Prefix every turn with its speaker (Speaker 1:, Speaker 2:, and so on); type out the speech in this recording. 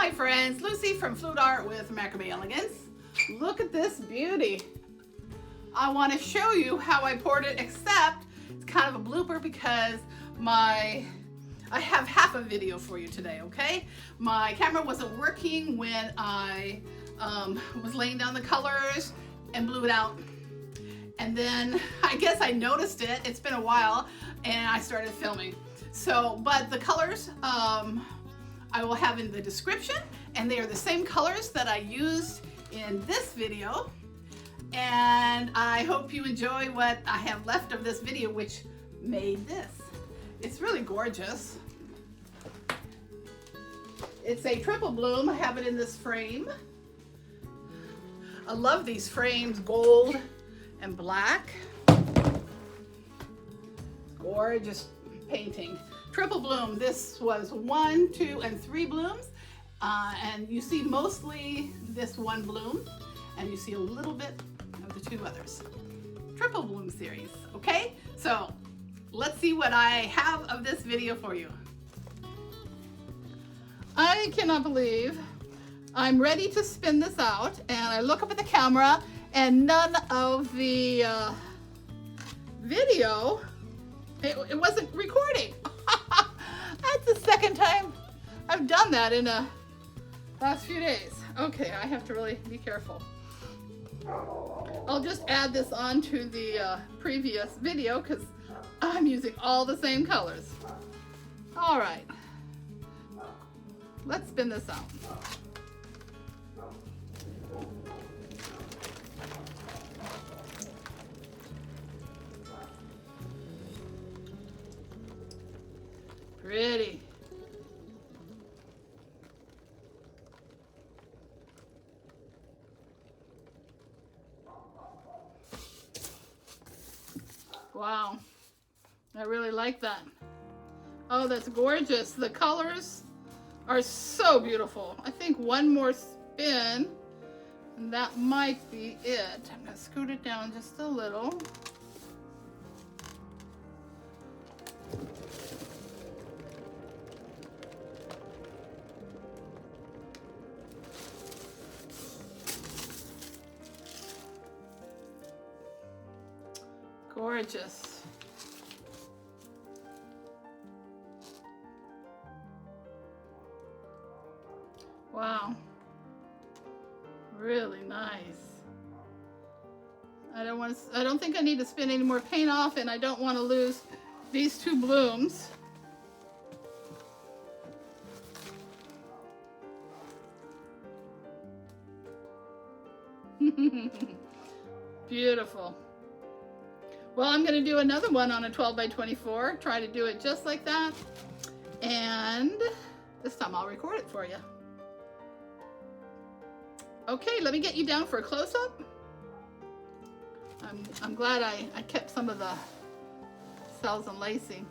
Speaker 1: my friends, Lucy from Flute Art with Macrame Elegance. Look at this beauty. I want to show you how I poured it, except it's kind of a blooper because I have half a video for you today, okay? My camera wasn't working when I was laying down the colors and blew it out. And then I guess I noticed it, it's been a while, and I started filming. So, but the colors I will have in the description, and they are the same colors that I used in this video. And I hope you enjoy what I have left of this video, which made this. It's really gorgeous. It's a triple bloom. I have it in this frame. I love these frames, gold and black. Gorgeous painting. Triple bloom. This was 1, 2, and 3 blooms. And you see mostly this one bloom, and you see a little bit of the 2 others. Triple bloom series, okay? So let's see what I have of this video for you. I cannot believe I'm ready to spin this out, and I look up at the camera and none of the video, it wasn't recording. That's the second time I've done that in the last few days. Okay, I have to really be careful. I'll just add this on to the previous video because I'm using all the same colors. All right, let's spin this out. Pretty. Wow, I really like that. Oh, that's gorgeous. The colors are so beautiful. I think one more spin and that might be it. I'm gonna scoot it down just a little. Gorgeous. Wow. Really nice. I don't think I need to spin any more paint off, and I don't want to lose these 2 blooms. Beautiful. Well, I'm going to do another one on a 12 by 24. Try to do it just like that. And this time I'll record it for you. Okay, let me get you down for a close-up. I'm glad I kept some of the cells and lacing.